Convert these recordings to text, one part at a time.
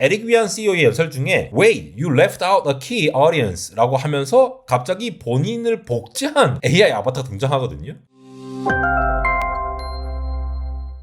에릭 위안 CEO의 연설 중에 Wait, you left out a key audience 라고 하면서 갑자기 본인을 복제한 AI 아바타가 등장하거든요.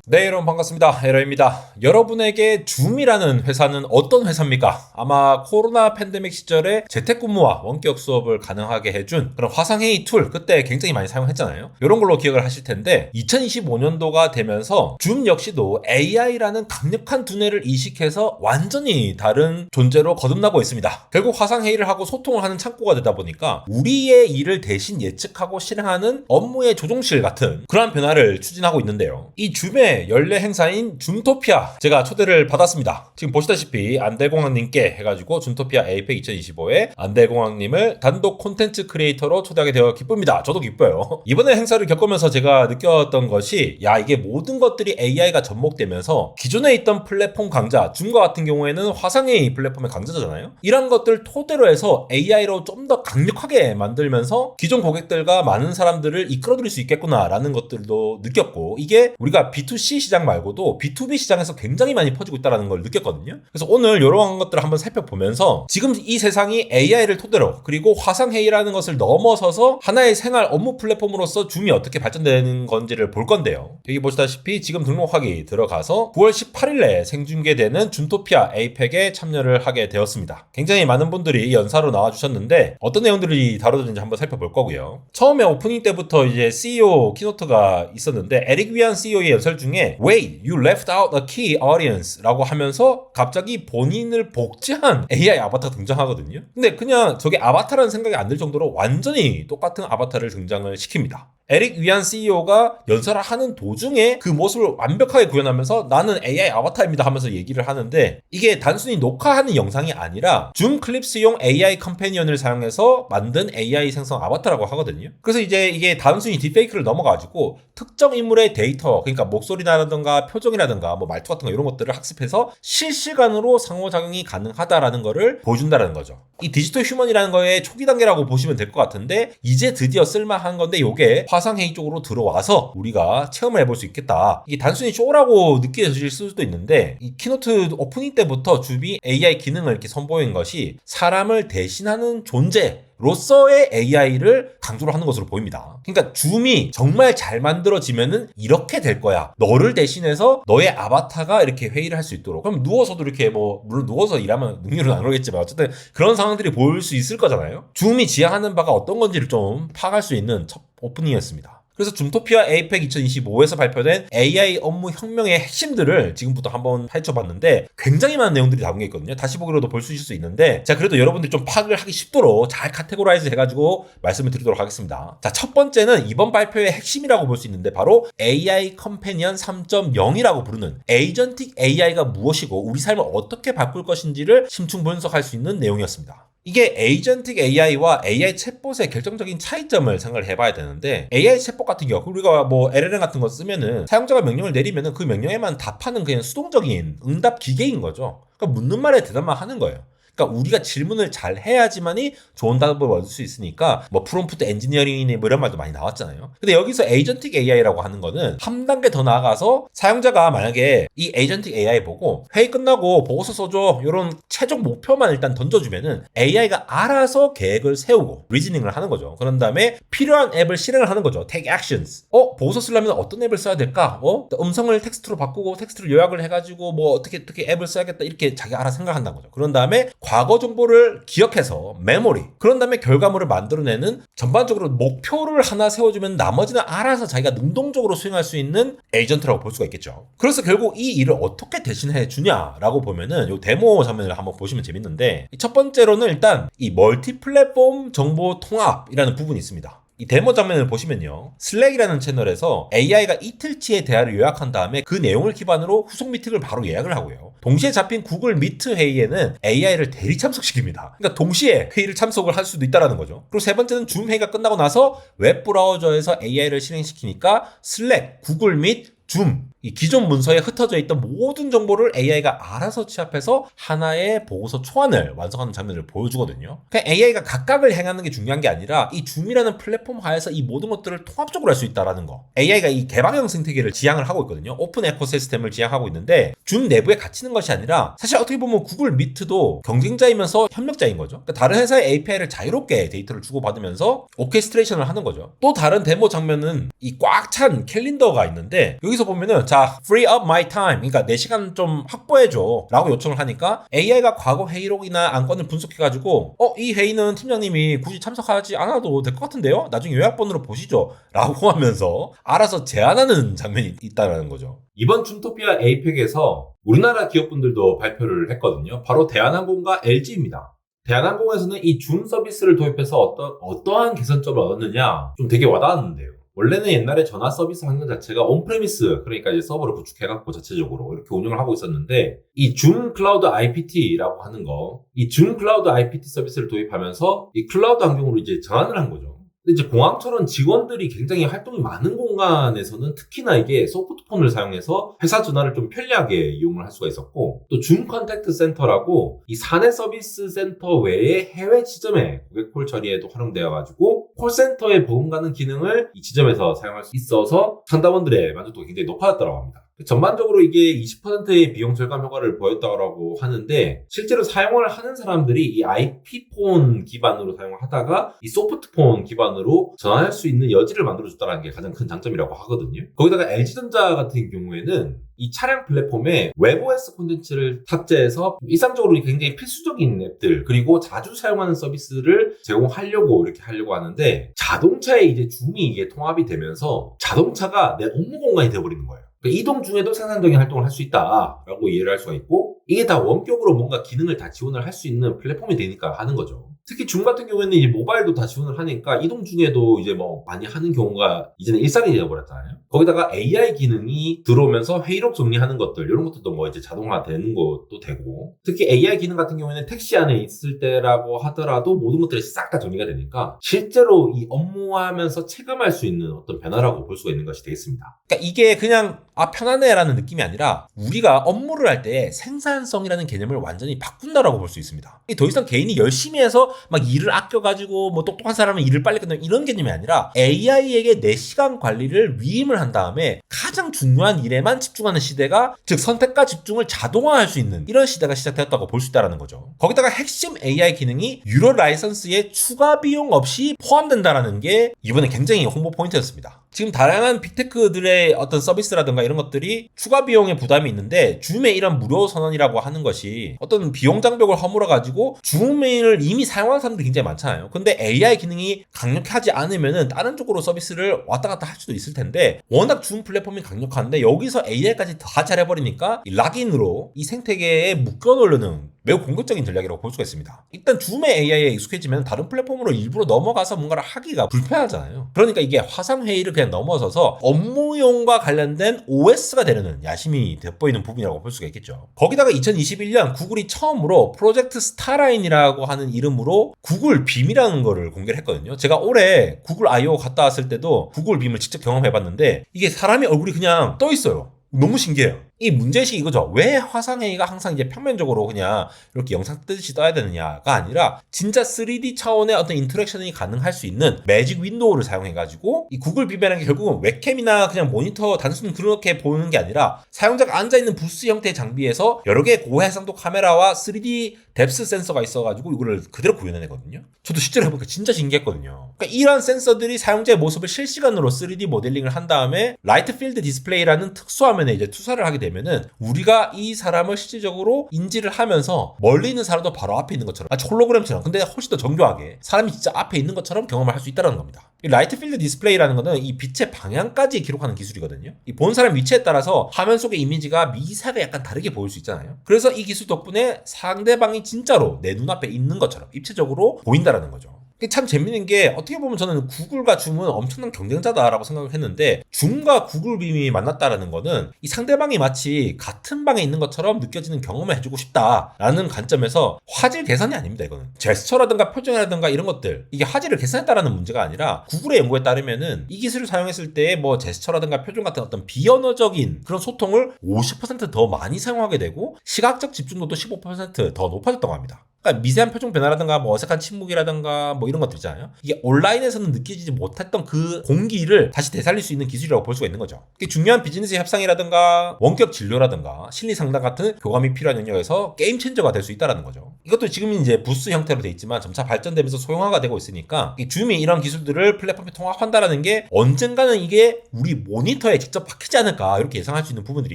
네, 여러분 반갑습니다. 에러입니다. 여러분에게 줌이라는 회사는 어떤 회사입니까? 아마 코로나 팬데믹 시절에 재택근무와 원격 수업을 가능하게 해준 그런 화상회의 툴, 그때 굉장히 많이 사용했잖아요. 이런 걸로 기억을 하실 텐데 2025년도가 되면서 줌 역시도 AI라는 강력한 두뇌를 이식해서 완전히 다른 존재로 거듭나고 있습니다. 결국 화상회의를 하고 소통을 하는 창구가 되다 보니까 우리의 일을 대신 예측하고 실행하는 업무의 조종실 같은 그러한 변화를 추진하고 있는데요. 이 줌의 연례 행사인 줌토피아 제가 초대를 받았습니다. 지금 보시다시피 안대공학님께 해가지고 줌토피아 에이펙 2025에 안대공학님을 단독 콘텐츠 크리에이터로 초대하게 되어 기쁩니다. 저도 기뻐요. 이번에 행사를 겪으면서 제가 느꼈던 것이 이게 모든 것들이 AI가 접목되면서 기존에 있던 플랫폼 강자, 줌과 같은 경우에는 화상회의 플랫폼의 강자잖아요. 이런 것들 토대로 해서 AI로 좀 더 강력하게 만들면서 기존 고객들과 많은 사람들을 이끌어들일 수 있겠구나라는 것들도 느꼈고, 이게 우리가 B2C 시장 말고도 B2B 시장에서 굉장히 많이 퍼지고 있다는 걸 느꼈거든요. 그래서 오늘 이런 것들을 한번 살펴보면서 지금 이 세상이 AI를 토대로 그리고 화상회의라는 것을 넘어서서 하나의 생활 업무 플랫폼으로서 줌이 어떻게 발전되는 건지를 볼 건데요. 여기 보시다시피 지금 등록하기 들어가서 9월 18일에 생중계되는 줌토피아 에이펙에 참여를 하게 되었습니다. 굉장히 많은 분들이 연사로 나와주셨는데 어떤 내용들이 다루어졌는지 한번 살펴볼 거고요. 처음에 오프닝 때부터 이제 CEO 키노트가 있었는데 에릭 위안 CEO의 연설 중에 Wait, you left out a key audience 라고 하면서 갑자기 본인을 복제한 AI 아바타가 등장하거든요. 근데 그냥 저게 아바타라는 생각이 안 들 정도로 완전히 똑같은 아바타를 등장을 시킵니다. 에릭 위안 CEO가 연설을 하는 도중에 그 모습을 완벽하게 구현하면서 나는 AI 아바타입니다 하면서 얘기를 하는데, 이게 단순히 녹화하는 영상이 아니라 줌 클립스용 AI 컴패니언을 사용해서 만든 AI 생성 아바타라고 하거든요. 그래서 이제 이게 단순히 딥페이크를 넘어가지고 특정 인물의 데이터, 그러니까 목소리라든가 표정이라든가 뭐 말투 같은 거 이런 것들을 학습해서 실시간으로 상호작용이 가능하다라는 거를 보여준다는 거죠. 이 디지털 휴먼이라는 거의 초기 단계라고 보시면 될 것 같은데, 이제 드디어 쓸만한 건데 요게 화상회의 쪽으로 들어와서 우리가 체험을 해볼 수 있겠다. 이게 단순히 쇼라고 느껴질 수도 있는데, 이 키노트 오프닝 때부터 줌이 AI 기능을 이렇게 선보인 것이 사람을 대신하는 존재 로서의 AI를 강조를 하는 것으로 보입니다. 그러니까 줌이 정말 잘 만들어지면은 이렇게 될 거야. 너를 대신해서 너의 아바타가 이렇게 회의를 할 수 있도록. 그럼 누워서도 이렇게 물론 누워서 일하면 능률은 안 오르겠지만 어쨌든 그런 상황들이 보일 수 있을 거잖아요. 줌이 지향하는 바가 어떤 건지를 좀 파악할 수 있는 첫 오프닝이었습니다. 그래서 줌토피아 에이펙 2025에서 발표된 AI 업무 혁명의 핵심들을 지금부터 한번 파헤쳐봤는데 굉장히 많은 내용들이 담겨 있거든요. 다시 보기로도 볼 수 있을 수 있는데, 자, 그래도 여러분들이 좀 파악을 하기 쉽도록 잘 카테고라이즈 해가지고 말씀을 드리도록 하겠습니다. 자, 첫 번째는 이번 발표의 핵심이라고 볼 수 있는데 바로 AI 컴패니언 3.0이라고 부르는 에이전틱 AI가 무엇이고 우리 삶을 어떻게 바꿀 것인지를 심층 분석할 수 있는 내용이었습니다. 이게 에이전틱 AI와 AI 챗봇의 결정적인 차이점을 생각을 해봐야 되는데, AI 챗봇 같은 경우 우리가 뭐 LLM 같은 거 쓰면은 사용자가 명령을 내리면은 그 명령에만 답하는 그냥 수동적인 응답 기계인 거죠. 그러니까 묻는 말에 대답만 하는 거예요. 그러니까 우리가 질문을 잘 해야지만이 좋은 답을 얻을 수 있으니까 뭐 프롬프트 엔지니어링이니 뭐 이런 말도 많이 나왔잖아요. 근데 여기서 에이전틱 AI라고 하는 거는 한 단계 더 나아가서 사용자가 만약에 이 에이전틱 AI 보고 회의 끝나고 보고서 써줘 이런 최종 목표만 일단 던져주면은 AI가 알아서 계획을 세우고 리즈닝을 하는 거죠. 그런 다음에 필요한 앱을 실행을 하는 거죠. Take actions. 보고서 쓰려면 어떤 앱을 써야 될까? 음성을 텍스트로 바꾸고 텍스트로 요약을 해가지고 뭐 어떻게 앱을 써야겠다 이렇게 자기가 알아서 생각한다는 거죠. 그런 다음에 과거 정보를 기억해서 메모리, 그런 다음에 결과물을 만들어내는 전반적으로 목표를 하나 세워주면 나머지는 알아서 자기가 능동적으로 수행할 수 있는 에이전트라고 볼 수가 있겠죠. 그래서 결국 이 일을 어떻게 대신해 주냐라고 보면은 이 데모 장면을 한번 보시면 재밌는데, 첫 번째로는 일단 이 멀티 플랫폼 정보 통합이라는 부분이 있습니다. 이 데모 장면을 보시면요, 슬랙이라는 채널에서 AI가 이틀치의 대화를 요약한 다음에 그 내용을 기반으로 후속 미팅을 바로 예약을 하고요, 동시에 잡힌 구글 미트 회의에는 AI를 대리 참석시킵니다. 그러니까 동시에 회의를 참석을 할 수도 있다는 거죠. 그리고 세 번째는 줌 회의가 끝나고 나서 웹 브라우저에서 AI를 실행시키니까 슬랙, 구글 밋, 줌 이 기존 문서에 흩어져 있던 모든 정보를 AI가 알아서 취합해서 하나의 보고서 초안을 완성하는 장면을 보여주거든요. 그냥 AI가 각각을 행하는 게 중요한 게 아니라 이 줌이라는 플랫폼 하에서 이 모든 것들을 통합적으로 할 수 있다라는 거. AI가 이 개방형 생태계를 지향을 하고 있거든요. 오픈 에코시스템을 지향하고 있는데 줌 내부에 갇히는 것이 아니라 사실 어떻게 보면 구글 미트도 경쟁자이면서 협력자인 거죠. 그러니까 다른 회사의 API를 자유롭게 데이터를 주고받으면서 오케스트레이션을 하는 거죠. 또 다른 데모 장면은 이 꽉 찬 캘린더가 있는데 여기서 보면은 자, free up my time. 그러니까 내 시간 좀 확보해줘 라고 요청을 하니까 AI가 과거 회의록이나 안건을 분석해가지고 이 회의는 팀장님이 굳이 참석하지 않아도 될 것 같은데요? 나중에 요약본으로 보시죠 라고 하면서 알아서 제안하는 장면이 있다는 거죠. 이번 줌토피아 에이펙에서 우리나라 기업분들도 발표를 했거든요. 바로 대한항공과 LG입니다. 대한항공에서는 이 줌 서비스를 도입해서 어떠한 개선점을 얻었느냐 좀 되게 와닿았는데요. 원래는 옛날에 전화 서비스 환경 자체가 온프레미스, 그러니까 이제 서버를 구축해갖고 자체적으로 이렇게 운영을 하고 있었는데, 이 줌 클라우드 IPT라고 하는 거, 이 줌 클라우드 IPT 서비스를 도입하면서 이 클라우드 환경으로 이제 전환을 한 거죠. 근데 이제 공항처럼 직원들이 굉장히 활동이 많은 공간에서는 특히나 이게 소프트폰을 사용해서 회사 전화를 좀 편리하게 이용을 할 수가 있었고, 또 줌 컨택트 센터라고 이 사내 서비스 센터 외에 해외 지점에 고객 콜 처리에도 활용되어가지고 콜센터에 버금가는 기능을 이 지점에서 사용할 수 있어서 상담원들의 만족도가 굉장히 높아졌다고 합니다. 전반적으로 이게 20%의 비용 절감 효과를 보였다고 하는데, 실제로 사용을 하는 사람들이 이 IP폰 기반으로 사용을 하다가 이 소프트폰 기반으로 전환할 수 있는 여지를 만들어줬다는 게 가장 큰 장점이라고 하거든요. 거기다가 LG전자 같은 경우에는 이 차량 플랫폼에 웹OS 콘텐츠를 탑재해서 일상적으로 굉장히 필수적인 앱들, 그리고 자주 사용하는 서비스를 제공하려고 이렇게 하려고 하는데, 자동차에 이제 줌이 이게 통합이 되면서 자동차가 내 업무 공간이 되어버리는 거예요. 이동 중에도 생산적인 활동을 할 수 있다라고 이해를 할 수가 있고, 이게 다 원격으로 뭔가 기능을 다 지원을 할 수 있는 플랫폼이 되니까 하는 거죠. 특히 줌 같은 경우에는 이제 모바일도 다 지원을 하니까 이동 중에도 이제 뭐 많이 하는 경우가 이제는 일상이 되어버렸잖아요. 거기다가 AI 기능이 들어오면서 회의록 정리하는 것들, 이런 것들도 뭐 이제 자동화 되는 것도 되고, 특히 AI 기능 같은 경우에는 택시 안에 있을 때라고 하더라도 모든 것들이 싹 다 정리가 되니까 실제로 이 업무하면서 체감할 수 있는 어떤 변화라고 볼 수가 있는 것이 되겠습니다. 그러니까 이게 그냥 편하네라는 느낌이 아니라 우리가 업무를 할 때 생산성이라는 개념을 완전히 바꾼다라고 볼 수 있습니다. 더 이상 개인이 열심히 해서 막 일을 아껴가지고 뭐 똑똑한 사람은 일을 빨리 끝내는 이런 개념이 아니라 AI에게 내 시간 관리를 위임을 한 다음에 가장 중요한 일에만 집중하는 시대가, 즉 선택과 집중을 자동화할 수 있는 이런 시대가 시작되었다고 볼 수 있다는 거죠. 거기다가 핵심 AI 기능이 유료 라이선스에 추가 비용 없이 포함된다는 게 이번에 굉장히 홍보 포인트였습니다. 지금 다양한 빅테크들의 어떤 서비스라든가 이런 것들이 추가 비용의 부담이 있는데, 줌의 이런 무료 선언이라고 하는 것이 어떤 비용 장벽을 허물어가지고 줌을 이미 사용하는 사람들이 굉장히 많잖아요. 근데 AI 기능이 강력하지 않으면은 다른 쪽으로 서비스를 왔다 갔다 할 수도 있을 텐데, 워낙 줌 플랫폼이 강력한데 여기서 AI까지 다 잘해버리니까 이 락인으로 이 생태계에 묶어놓으려는 매우 공격적인 전략이라고 볼 수가 있습니다. 일단 줌의 AI에 익숙해지면 다른 플랫폼으로 일부러 넘어가서 뭔가를 하기가 불편하잖아요. 그러니까 이게 화상회의를 그냥 넘어서서 업무용과 관련된 OS가 되려는 야심이 돋보이는 부분이라고 볼 수가 있겠죠. 거기다가 2021년 구글이 처음으로 프로젝트 스타라인이라고 하는 이름으로 구글 빔이라는 거를 공개를 했거든요. 제가 올해 구글 I.O. 갔다 왔을 때도 구글 빔을 직접 경험해봤는데 이게 사람이 얼굴이 그냥 떠 있어요. 너무 신기해요. 이 문제의식이 이거죠. 왜 화상회의가 항상 이제 평면적으로 그냥 이렇게 영상 뜨듯이 떠야 되느냐가 아니라 진짜 3D 차원의 어떤 인터랙션이 가능할 수 있는 매직 윈도우를 사용해가지고, 이 구글 빔이라는 게 결국은 웹캠이나 그냥 모니터 단순히 그렇게 보는 게 아니라 사용자가 앉아있는 부스 형태의 장비에서 여러 개의 고해상도 카메라와 3D 뎁스 센서가 있어가지고 이거를 그대로 구현해내거든요. 저도 실제로 해보니까 진짜 신기했거든요. 그러니까 이러한 센서들이 사용자의 모습을 실시간으로 3D 모델링을 한 다음에 라이트 필드 디스플레이라는 특수화면에 이제 투사를 하게 되면은 우리가 이 사람을 실질적으로 인지를 하면서 멀리 있는 사람도 바로 앞에 있는 것처럼, 홀로그램처럼, 근데 훨씬 더 정교하게 사람이 진짜 앞에 있는 것처럼 경험을 할 수 있다는 겁니다. 이 라이트 필드 디스플레이라는 거는 이 빛의 방향까지 기록하는 기술이거든요. 이 본 사람 위치에 따라서 화면 속의 이미지가 미세하게 약간 다르게 보일 수 있잖아요. 그래서 이 기술 덕분에 상대방이 진짜로 내 눈앞에 있는 것처럼 입체적으로 보인다라는 거죠. 이게 참 재밌는 게 어떻게 보면 저는 구글과 줌은 엄청난 경쟁자다라고 생각을 했는데 줌과 구글 빔이 만났다라는 거는 이 상대방이 마치 같은 방에 있는 것처럼 느껴지는 경험을 해주고 싶다라는 관점에서 화질 개선이 아닙니다. 이거는 제스처라든가 표정이라든가 이런 것들 이게 화질을 개선했다라는 문제가 아니라 구글의 연구에 따르면은 이 기술을 사용했을 때 뭐 제스처라든가 표정 같은 어떤 비언어적인 그런 소통을 50% 더 많이 사용하게 되고 시각적 집중도도 15%더 높아졌다고 합니다. 그러니까 미세한 표정 변화라든가 뭐 어색한 침묵이라든가 뭐 이런 것들 있잖아요. 이게 온라인에서는 느끼지 못했던 그 공기를 다시 되살릴 수 있는 기술이라고 볼 수가 있는 거죠. 이게 중요한 비즈니스 협상이라든가 원격 진료라든가 심리 상담 같은 교감이 필요한 영역에서 게임 체인저가 될 수 있다는 거죠. 이것도 지금 이제 부스 형태로 돼 있지만 점차 발전되면서 소형화가 되고 있으니까 이 줌이 이런 기술들을 플랫폼에 통합한다라는 게 언젠가는 이게 우리 모니터에 직접 박히지 않을까 이렇게 예상할 수 있는 부분들이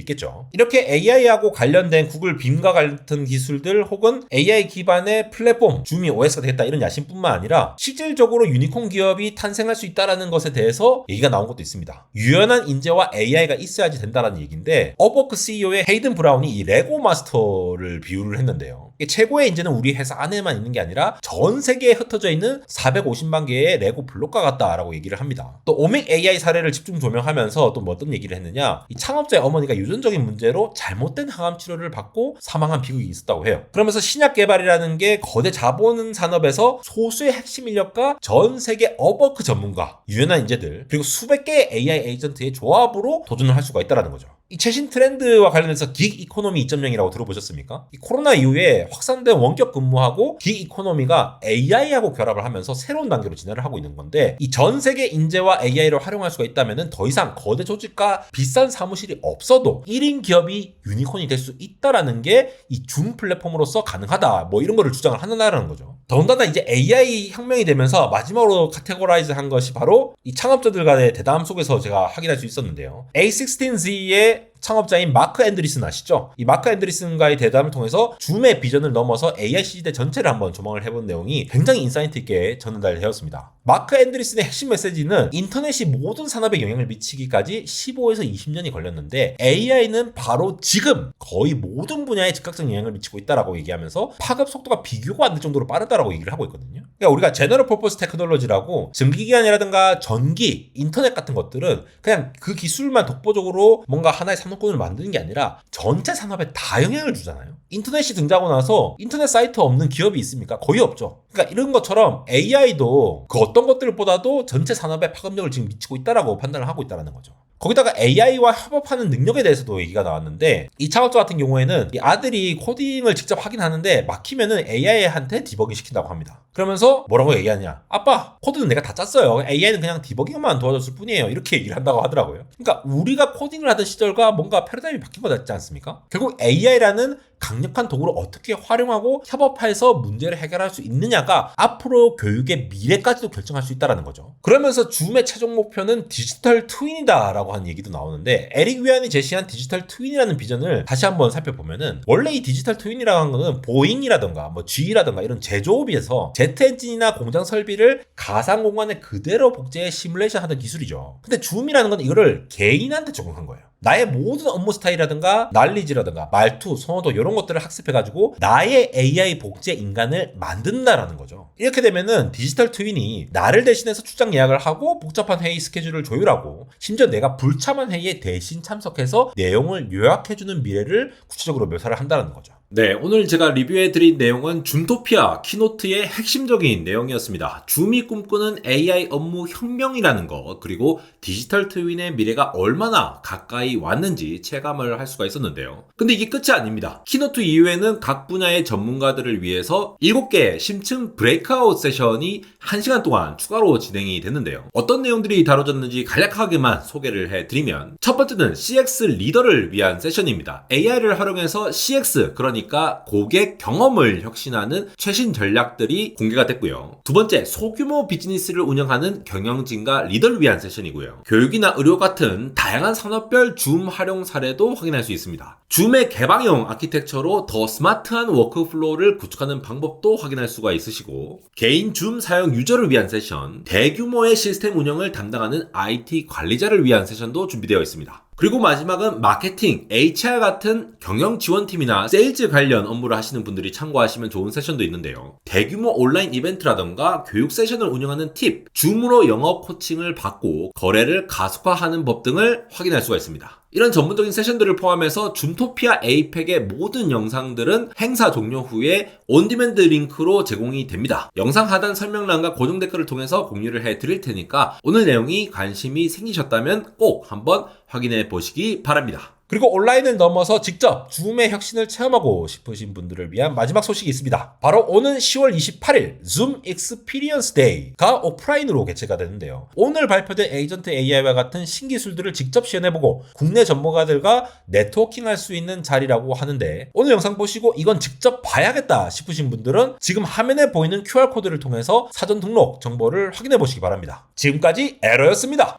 있겠죠. 이렇게 AI하고 관련된 구글 빔과 같은 기술들 혹은 AI 기반 플랫폼 줌이 OS가 되겠다 이런 야심뿐만 아니라 실질적으로 유니콘 기업이 탄생할 수 있다는 것에 대해서 얘기가 나온 것도 있습니다. 유연한 인재와 AI가 있어야지 된다는 얘기인데 업워크 CEO의 헤이든 브라운이 이 레고 마스터를 비유를 했는데요. 최고의 인재는 우리 회사 안에만 있는 게 아니라 전 세계에 흩어져 있는 450만 개의 레고 블록과 같다라고 얘기를 합니다. 또 오믹 AI 사례를 집중 조명하면서 또 뭐 어떤 얘기를 했느냐, 이 창업자의 어머니가 유전적인 문제로 잘못된 항암 치료를 받고 사망한 비극이 있었다고 해요. 그러면서 신약 개발이라는 게 거대 자본 산업에서 소수의 핵심 인력과 전 세계 업워크 전문가, 유연한 인재들, 그리고 수백 개의 AI 에이전트의 조합으로 도전을 할 수가 있다는 거죠. 이 최신 트렌드와 관련해서 긱 이코노미 2.0이라고 들어보셨습니까? 이 코로나 이후에 확산된 원격 근무하고 긱 이코노미가 AI하고 결합을 하면서 새로운 단계로 진화를 하고 있는 건데, 이 전 세계 인재와 AI를 활용할 수가 있다면 더 이상 거대 조직과 비싼 사무실이 없어도 1인 기업이 유니콘이 될 수 있다라는 게 이 줌 플랫폼으로서 가능하다, 뭐 이런 거를 주장을 한다는 거죠. 더군다나 이제 AI 혁명이 되면서 마지막으로 카테고라이즈 한 것이 바로 이 창업자들 간의 대담 속에서 제가 확인할 수 있었는데요. A16Z의 창업자인 마크 앤드리슨 아시죠? 이 마크 앤드리슨과의 대담을 통해서 줌의 비전을 넘어서 AI 시대 전체를 한번 조망을 해본 내용이 굉장히 인사이트 있게 전달되었습니다. 마크 앤드리슨의 핵심 메시지는 인터넷이 모든 산업에 영향을 미치기까지 15에서 20년이 걸렸는데 AI는 바로 지금 거의 모든 분야에 즉각적 영향을 미치고 있다라고 얘기하면서 파급 속도가 비교가 안 될 정도로 빠르다라고 얘기를 하고 있거든요. 그러니까 우리가 제너럴 퍼포스 테크놀로지라고 전기기관이라든가 전기, 인터넷 같은 것들은 그냥 그 기술만 독보적으로 뭔가 하나의 산업군을 만드는 게 아니라 전체 산업에 다 영향을 주잖아요. 인터넷이 등장하고 나서 인터넷 사이트 없는 기업이 있습니까? 거의 없죠. 그러니까 이런 것처럼 AI도 그 어떤 것들보다도 전체 산업에 파급력을 지금 미치고 있다라고 판단을 하고 있다는 거죠. 거기다가 AI와 협업하는 능력에 대해서도 얘기가 나왔는데, 이 창업자 같은 경우에는 이 아들이 코딩을 직접 하긴 하는데 막히면은 AI한테 디버깅 시킨다고 합니다. 그러면서 뭐라고 얘기하냐, 아빠 코드는 내가 다 짰어요, AI는 그냥 디버깅만 도와줬을 뿐이에요, 이렇게 얘기를 한다고 하더라고요. 그러니까 우리가 코딩을 하던 시절과 뭔가 패러다임이 바뀐 거 같지 않습니까? 결국 AI라는 강력한 도구를 어떻게 활용하고 협업해서 문제를 해결할 수 있느냐가 앞으로 교육의 미래까지도 결정할 수 있다는 거죠. 그러면서 줌의 최종 목표는 디지털 트윈이다 라고 하는 얘기도 나오는데, 에릭 위안이 제시한 디지털 트윈이라는 비전을 다시 한번 살펴보면은, 원래 이 디지털 트윈이라고 하는 거는 보잉이라든가 뭐 G라든가 이런 제조업에서 제트 엔진이나 공장 설비를 가상 공간에 그대로 복제해 시뮬레이션 하던 기술이죠. 근데 줌이라는 건 이거를 개인한테 적용한 거예요. 나의 모든 업무 스타일이라든가 난리지라든가 말투, 선호도 이런 것들을 학습해가지고 나의 AI 복제 인간을 만든다라는 거죠. 이렇게 되면은 디지털 트윈이 나를 대신해서 출장 예약을 하고 복잡한 회의 스케줄을 조율하고 심지어 내가 불참한 회의에 대신 참석해서 내용을 요약해주는 미래를 구체적으로 묘사를 한다는 거죠. 네, 오늘 제가 리뷰해드린 내용은 줌토피아 키노트의 핵심적인 내용이었습니다. 줌이 꿈꾸는 AI 업무 혁명이라는 것, 그리고 디지털 트윈의 미래가 얼마나 가까이 왔는지 체감을 할 수가 있었는데요. 근데 이게 끝이 아닙니다. 키노트 이후에는 각 분야의 전문가들을 위해서 7개의 심층 브레이크아웃 세션이 1시간 동안 추가로 진행이 됐는데요. 어떤 내용들이 다뤄졌는지 간략하게만 소개를 해드리면, 첫 번째는 CX 리더를 위한 세션입니다. AI를 활용해서 CX, 그러니까 고객 경험을 혁신하는 최신 전략들이 공개가 됐고요. 두 번째, 소규모 비즈니스를 운영하는 경영진과 리더를 위한 세션이고요. 교육이나 의료 같은 다양한 산업별 줌 활용 사례도 확인할 수 있습니다. 줌의 개방형 아키텍처로 더 스마트한 워크플로우를 구축하는 방법도 확인할 수가 있으시고, 개인 줌 사용 유저를 위한 세션, 대규모의 시스템 운영을 담당하는 IT 관리자를 위한 세션도 준비되어 있습니다. 그리고 마지막은 마케팅, HR 같은 경영 지원팀이나 세일즈 관련 업무를 하시는 분들이 참고하시면 좋은 세션도 있는데요. 대규모 온라인 이벤트라던가 교육 세션을 운영하는 팁, 줌으로 영업 코칭을 받고 거래를 가속화하는 법 등을 확인할 수가 있습니다. 이런 전문적인 세션들을 포함해서 줌토피아 에이펙의 모든 영상들은 행사 종료 후에 온디맨드 링크로 제공이 됩니다. 영상 하단 설명란과 고정 댓글을 통해서 공유를 해드릴 테니까 오늘 내용이 관심이 생기셨다면 꼭 한번 확인해 보시기 바랍니다. 그리고 온라인을 넘어서 직접 줌의 혁신을 체험하고 싶으신 분들을 위한 마지막 소식이 있습니다. 바로 오는 10월 28일 줌 익스피리언스 데이가 오프라인으로 개최가 되는데요. 오늘 발표된 에이전트 AI와 같은 신기술들을 직접 시연해보고 국내 전문가들과 네트워킹할 수 있는 자리라고 하는데, 오늘 영상 보시고 이건 직접 봐야겠다 싶으신 분들은 지금 화면에 보이는 QR코드를 통해서 사전 등록 정보를 확인해 보시기 바랍니다. 지금까지 에러였습니다.